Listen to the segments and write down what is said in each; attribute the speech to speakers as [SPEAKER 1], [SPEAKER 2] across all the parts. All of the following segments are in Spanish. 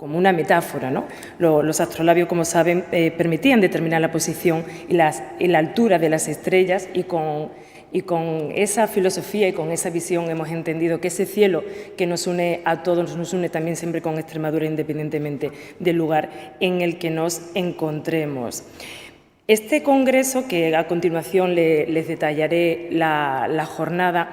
[SPEAKER 1] como una metáfora, ¿no? Los astrolabios, como saben, permitían determinar la posición y la altura de las estrellas, y con esa filosofía y con esa visión hemos entendido que ese cielo que nos une a todos, nos une también siempre con Extremadura, independientemente del lugar en el que nos encontremos. Este congreso, que a continuación les detallaré la jornada,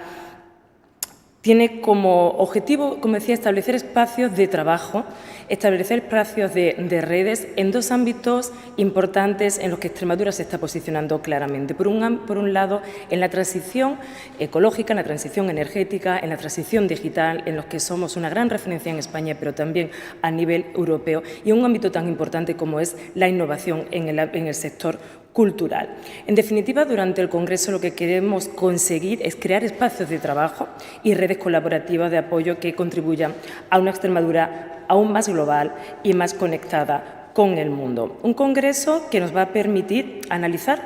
[SPEAKER 1] tiene como objetivo, como decía, establecer espacios de trabajo, establecer espacios de redes en dos ámbitos importantes en los que Extremadura se está posicionando claramente. Por un lado, en la transición ecológica, en la transición energética, en la transición digital, en los que somos una gran referencia en España, pero también a nivel europeo, y un ámbito tan importante como es la innovación en el sector cultural. En definitiva, durante el Congreso lo que queremos conseguir es crear espacios de trabajo y redes colaborativas de apoyo que contribuyan a una Extremadura aún más global y más conectada con el mundo. Un congreso que nos va a permitir analizar,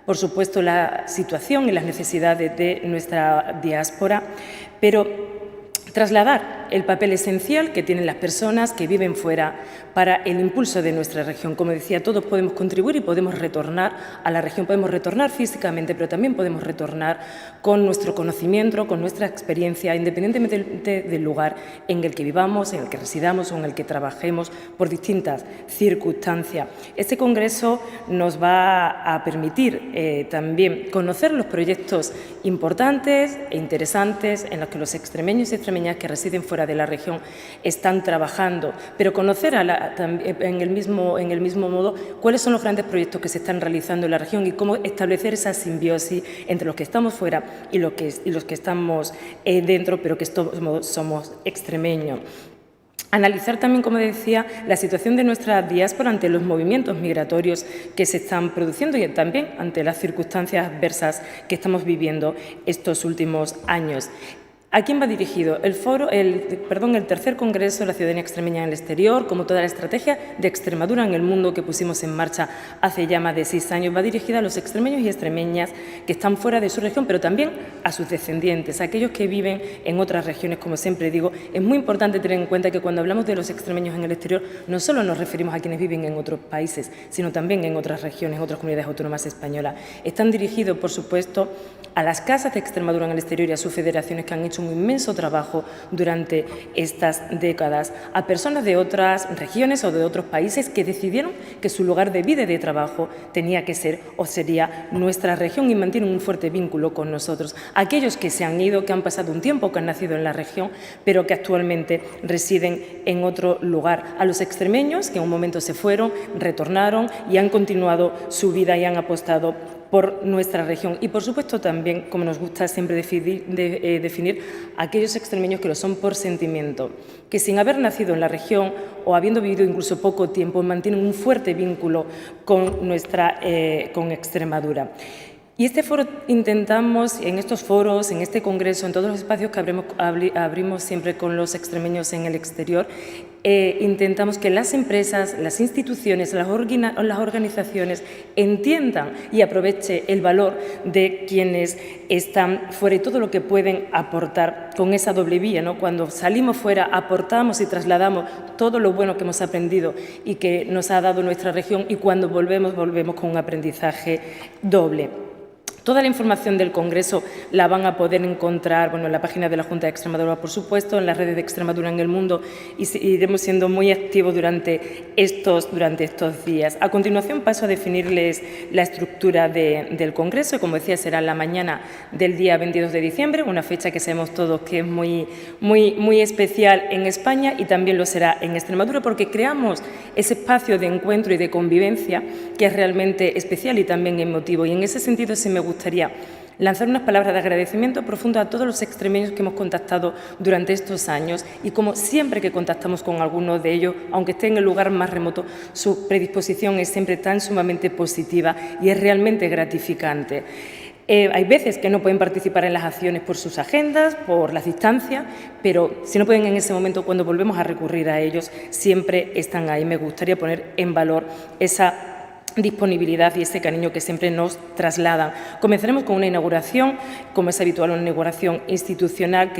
[SPEAKER 1] por supuesto, la situación y las necesidades de nuestra diáspora, pero trasladar el papel esencial que tienen las personas que viven fuera para el impulso de nuestra región. Como decía, todos podemos contribuir y podemos retornar a la región, podemos retornar físicamente, pero también podemos retornar con nuestro conocimiento, con nuestra experiencia, independientemente del lugar en el que vivamos, en el que residamos o en el que trabajemos por distintas circunstancias. Este congreso nos va a permitir también conocer los proyectos importantes e interesantes en los que los extremeños y extremeñas que residen fuera de la región están trabajando, pero conocer en el mismo modo cuáles son los grandes proyectos que se están realizando en la región y cómo establecer esa simbiosis entre los que estamos fuera y los que estamos dentro, pero que somos extremeños. Analizar también, como decía, la situación de nuestra diáspora ante los movimientos migratorios que se están produciendo y también ante las circunstancias adversas que estamos viviendo estos últimos años. ¿A quién va dirigido? El tercer Congreso de la Ciudadanía Extremeña en el Exterior, como toda la estrategia de Extremadura en el mundo que pusimos en marcha hace ya más de 6 años, va dirigida a los extremeños y extremeñas que están fuera de su región, pero también a sus descendientes, a aquellos que viven en otras regiones. Como siempre digo, es muy importante tener en cuenta que cuando hablamos de los extremeños en el exterior, no solo nos referimos a quienes viven en otros países, sino también en otras regiones, otras comunidades autónomas españolas. Están dirigidos, por supuesto, a las casas de Extremadura en el exterior y a sus federaciones que han hecho un inmenso trabajo durante estas décadas, a personas de otras regiones o de otros países que decidieron que su lugar de vida y de trabajo tenía que ser o sería nuestra región y mantienen un fuerte vínculo con nosotros. Aquellos que se han ido, que han pasado un tiempo, que han nacido en la región, pero que actualmente residen en otro lugar. A los extremeños que en un momento se fueron, retornaron y han continuado su vida y han apostado por nuestra región. Y, por supuesto, también, como nos gusta siempre definir, aquellos extremeños que lo son por sentimiento, que sin haber nacido en la región o habiendo vivido incluso poco tiempo, mantienen un fuerte vínculo con Extremadura. Y este foro intentamos, en estos foros, en este congreso, en todos los espacios que abrimos siempre con los extremeños en el exterior, intentamos que las empresas, las instituciones, las organizaciones entiendan y aprovechen el valor de quienes están fuera y todo lo que pueden aportar con esa doble vía, ¿no? Cuando salimos fuera, aportamos y trasladamos todo lo bueno que hemos aprendido y que nos ha dado nuestra región, y cuando volvemos con un aprendizaje doble. Toda la información del Congreso la van a poder encontrar en la página de la Junta de Extremadura, por supuesto, en las redes de Extremadura en el mundo, y iremos siendo muy activos durante estos días. A continuación paso a definirles la estructura del Congreso. Como decía, será la mañana del día 22 de diciembre, una fecha que sabemos todos que es muy especial en España y también lo será en Extremadura, porque creamos ese espacio de encuentro y de convivencia que es realmente especial y también emotivo. Y en ese sentido me gustaría lanzar unas palabras de agradecimiento profundo a todos los extremeños que hemos contactado durante estos años, y como siempre que contactamos con alguno de ellos, aunque esté en el lugar más remoto, su predisposición es siempre tan sumamente positiva y es realmente gratificante. Hay veces que no pueden participar en las acciones por sus agendas, por las distancias, pero si no pueden en ese momento, cuando volvemos a recurrir a ellos, siempre están ahí. Me gustaría poner en valor esa disponibilidad y ese cariño que siempre nos trasladan. Comenzaremos con una inauguración, como es habitual, una inauguración institucional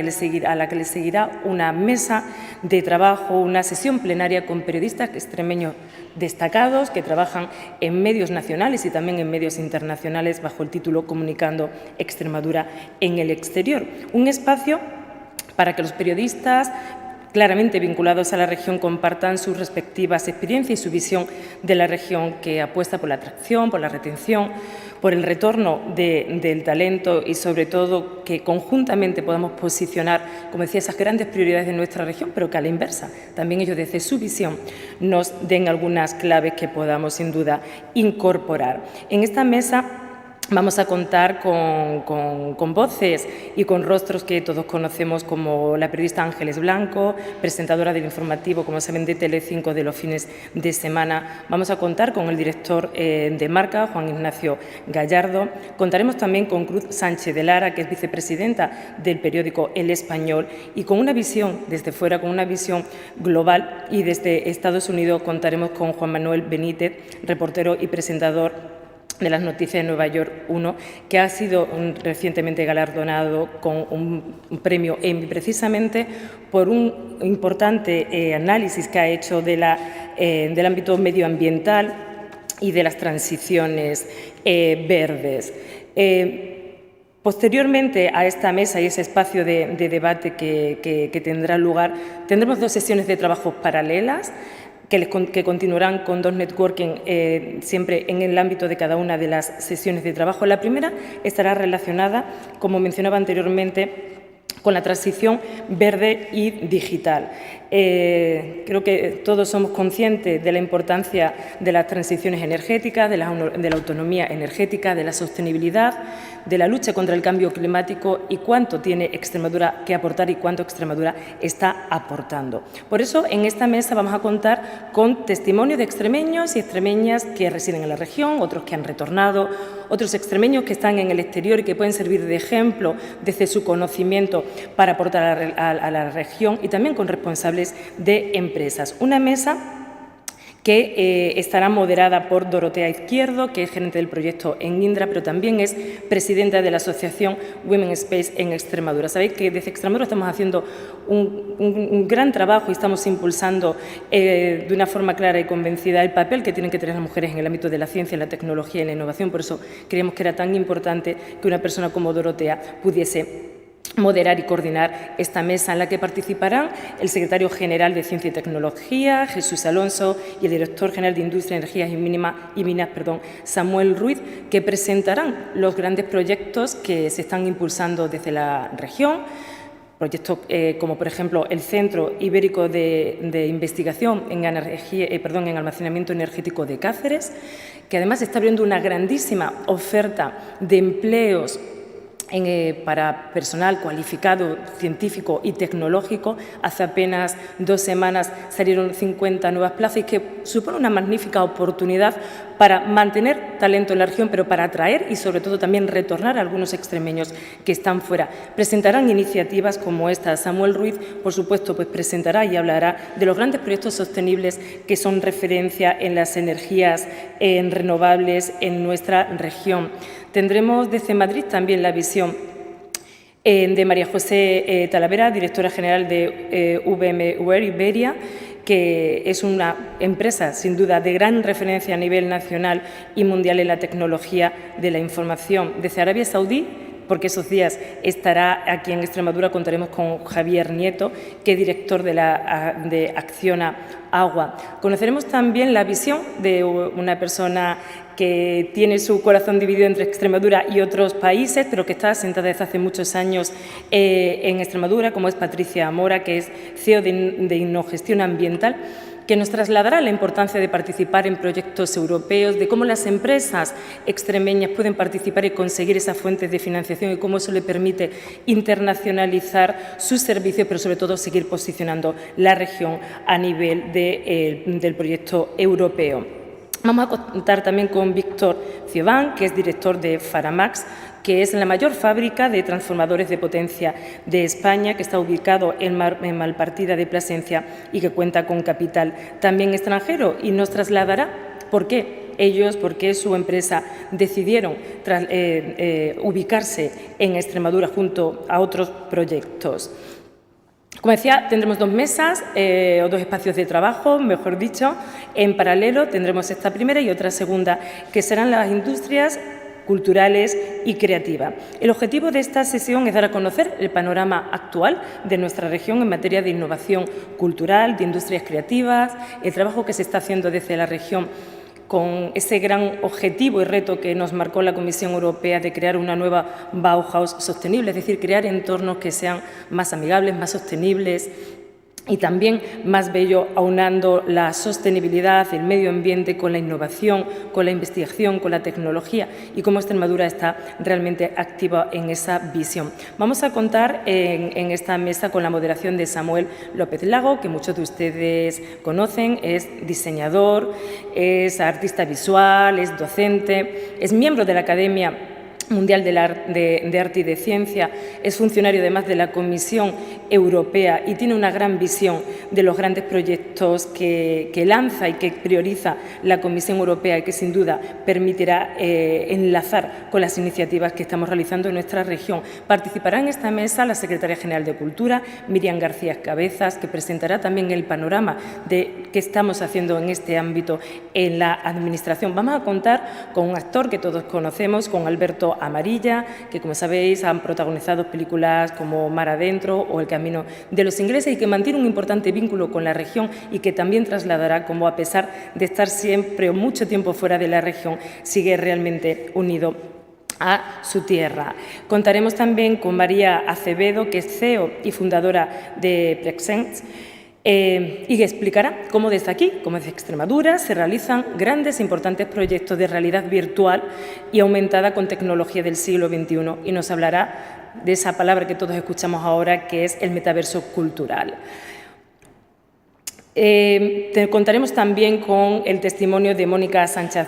[SPEAKER 1] a la que le seguirá una mesa de trabajo, una sesión plenaria con periodistas extremeños destacados que trabajan en medios nacionales y también en medios internacionales bajo el título Comunicando Extremadura en el exterior. Un espacio para que los periodistas claramente vinculados a la región compartan sus respectivas experiencias y su visión de la región, que apuesta por la atracción, por la retención, por el retorno del talento y, sobre todo, que conjuntamente podamos posicionar, como decía, esas grandes prioridades de nuestra región, pero que a la inversa también ellos, desde su visión, nos den algunas claves que podamos, sin duda, incorporar. En esta mesa vamos a contar con voces y con rostros que todos conocemos, como la periodista Ángeles Blanco, presentadora del informativo, como saben, de Telecinco de los fines de semana. Vamos a contar con el director de Marca, Juan Ignacio Gallardo. Contaremos también con Cruz Sánchez de Lara, que es vicepresidenta del periódico El Español, y con una visión desde fuera, con una visión global. Y desde Estados Unidos contaremos con Juan Manuel Benítez, reportero y presentador de las noticias de Nueva York 1, que ha sido recientemente galardonado con un premio Emmy, precisamente por un importante análisis que ha hecho del ámbito medioambiental y de las transiciones verdes. Posteriormente a esta mesa y ese espacio de debate que tendrá lugar, tendremos 2 sesiones de trabajo paralelas, que continuarán con 2 networking siempre en el ámbito de cada una de las sesiones de trabajo. La primera estará relacionada, como mencionaba anteriormente, con la transición verde y digital. Creo que todos somos conscientes de la importancia de las transiciones energéticas, de la autonomía energética, de la sostenibilidad, de la lucha contra el cambio climático y cuánto tiene Extremadura que aportar y cuánto Extremadura está aportando. Por eso, en esta mesa vamos a contar con testimonios de extremeños y extremeñas que residen en la región, otros que han retornado, otros extremeños que están en el exterior y que pueden servir de ejemplo desde su conocimiento para aportar a la región, y también con responsables de empresas. Una mesa que estará moderada por Dorotea Izquierdo, que es gerente del proyecto en Indra, pero también es presidenta de la asociación Women Space en Extremadura. Sabéis que desde Extremadura estamos haciendo un gran trabajo y estamos impulsando de una forma clara y convencida el papel que tienen que tener las mujeres en el ámbito de la ciencia, la tecnología y la innovación. Por eso creíamos que era tan importante que una persona como Dorotea pudiese moderar y coordinar esta mesa, en la que participarán el secretario general de Ciencia y Tecnología, Jesús Alonso, y el director general de Industria, Energías y Minas, Samuel Ruiz, que presentarán los grandes proyectos que se están impulsando desde la región. Proyectos como, por ejemplo, el Centro Ibérico de Investigación en Almacenamiento Energético de Cáceres, que además está abriendo una grandísima oferta de empleos para personal cualificado, científico y tecnológico. Hace apenas 2 semanas salieron 50 nuevas plazas, y que supone una magnífica oportunidad para mantener talento en la región, pero para atraer y, sobre todo, también retornar a algunos extremeños que están fuera. Presentarán iniciativas como esta. Samuel Ruiz, por supuesto, pues presentará y hablará de los grandes proyectos sostenibles que son referencia en las energías renovables en nuestra región. Tendremos desde Madrid también la visión de María José Talavera, directora general de VMware Iberia, que es una empresa, sin duda, de gran referencia a nivel nacional y mundial en la tecnología de la información. Desde Arabia Saudí, porque esos días estará aquí en Extremadura, contaremos con Javier Nieto, que es director de Acciona Agua. Conoceremos también la visión de una persona que tiene su corazón dividido entre Extremadura y otros países, pero que está asentada desde hace muchos años en Extremadura, como es Patricia Mora, que es CEO de Innogestión Ambiental, que nos trasladará la importancia de participar en proyectos europeos, de cómo las empresas extremeñas pueden participar y conseguir esas fuentes de financiación y cómo eso le permite internacionalizar sus servicios, pero sobre todo seguir posicionando la región a nivel del proyecto europeo. Vamos a contar también con Víctor Ciobán, que es director de Faramax, que es la mayor fábrica de transformadores de potencia de España, que está ubicado en Malpartida de Plasencia y que cuenta con capital también extranjero, y nos trasladará por qué ellos, por qué su empresa decidieron ubicarse en Extremadura junto a otros proyectos. Como decía, tendremos 2 mesas o 2 espacios de trabajo, mejor dicho. En paralelo tendremos esta primera y otra segunda, que serán las industrias culturales y creativas. El objetivo de esta sesión es dar a conocer el panorama actual de nuestra región en materia de innovación cultural, de industrias creativas, el trabajo que se está haciendo desde la región con ese gran objetivo y reto que nos marcó la Comisión Europea de crear una nueva Bauhaus sostenible, es decir, crear entornos que sean más amigables, más sostenibles y también más bello, aunando la sostenibilidad, el medio ambiente con la innovación, con la investigación, con la tecnología y cómo Extremadura está realmente activa en esa visión. Vamos a contar en esta mesa con la moderación de Samuel López Lago, que muchos de ustedes conocen, es diseñador, es artista visual, es docente, es miembro de la Academia Mundial de Arte y de Ciencia, es funcionario además de la Comisión Europea y tiene una gran visión de los grandes proyectos que lanza y que prioriza la Comisión Europea y que sin duda permitirá enlazar con las iniciativas que estamos realizando en nuestra región. Participará en esta mesa la Secretaria General de Cultura, Miriam García Cabezas, que presentará también el panorama de qué estamos haciendo en este ámbito en la Administración. Vamos a contar con un actor que todos conocemos, con Alberto Amarilla, que como sabéis han protagonizado películas como Mar Adentro o El Camino de los Ingleses y que mantiene un importante vínculo con la región y que también trasladará cómo, a pesar de estar siempre o mucho tiempo fuera de la región, sigue realmente unido a su tierra. Contaremos también con María Acevedo, que es CEO y fundadora de Presents, y que explicará cómo desde aquí, como desde Extremadura, se realizan grandes e importantes proyectos de realidad virtual y aumentada con tecnología del siglo XXI y nos hablará de esa palabra que todos escuchamos ahora, que es el metaverso cultural. Contaremos también con el testimonio de Mónica Sánchez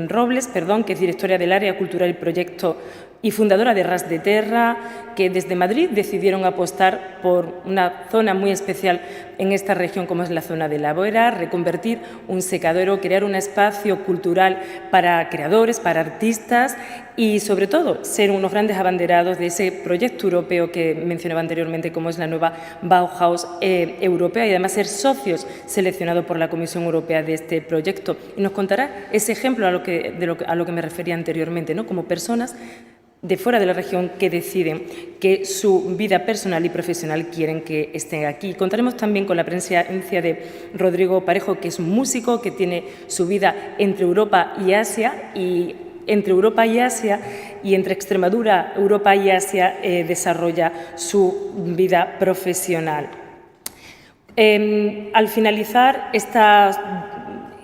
[SPEAKER 1] Robles, que es directora del Área Cultural y Proyecto y fundadora de Ras de Terra, que desde Madrid decidieron apostar por una zona muy especial en esta región como es la zona de La Boera, reconvertir un secadero, crear un espacio cultural para creadores, para artistas y sobre todo ser unos grandes abanderados de ese proyecto europeo que mencionaba anteriormente como es la nueva Bauhaus europea y además ser socios seleccionados por la Comisión Europea de este proyecto. Y nos contará ese ejemplo a lo que me refería anteriormente, ¿no? Como personas de fuera de la región que deciden que su vida personal y profesional quieren que estén aquí. Contaremos también con la presencia de Rodrigo Parejo, que es un músico que tiene su vida entre Europa y Asia y entre Extremadura, Europa y Asia desarrolla su vida profesional. Al finalizar estas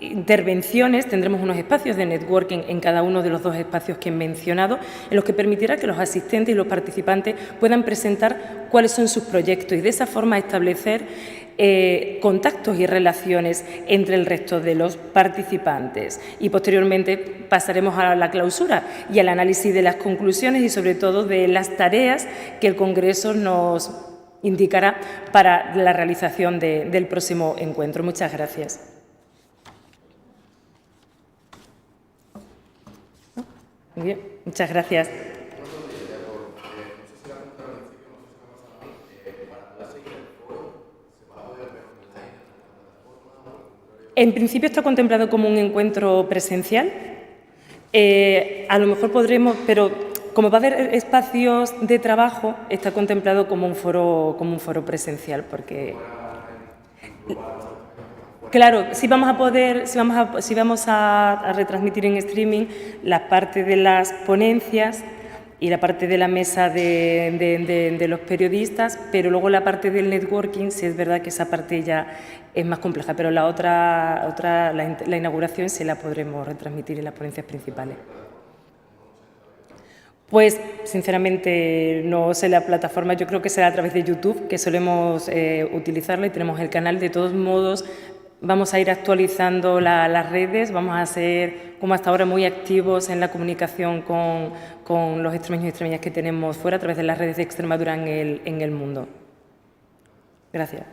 [SPEAKER 1] intervenciones tendremos unos espacios de networking en cada uno de los 2 espacios que he mencionado, en los que permitirá que los asistentes y los participantes puedan presentar cuáles son sus proyectos y de esa forma establecer contactos y relaciones entre el resto de los participantes. Y posteriormente pasaremos a la clausura y al análisis de las conclusiones y sobre todo de las tareas que el Congreso nos indicará para la realización del próximo encuentro. Muchas gracias. Muy bien, muchas gracias. En principio está contemplado como un encuentro presencial. A lo mejor podremos, pero como va a haber espacios de trabajo, está contemplado como un foro presencial, porque claro, si vamos a retransmitir en streaming la parte de las ponencias y la parte de la mesa de los periodistas, pero luego la parte del networking, sí es verdad que esa parte ya es más compleja, pero la inauguración sí la podremos retransmitir en las ponencias principales. Pues, sinceramente, no sé la plataforma, yo creo que será a través de YouTube, que solemos utilizarla y tenemos el canal. De todos modos, vamos a ir actualizando las redes, vamos a ser, como hasta ahora, muy activos en la comunicación con los extremeños y extremeñas que tenemos fuera a través de las redes de Extremadura en el mundo. Gracias.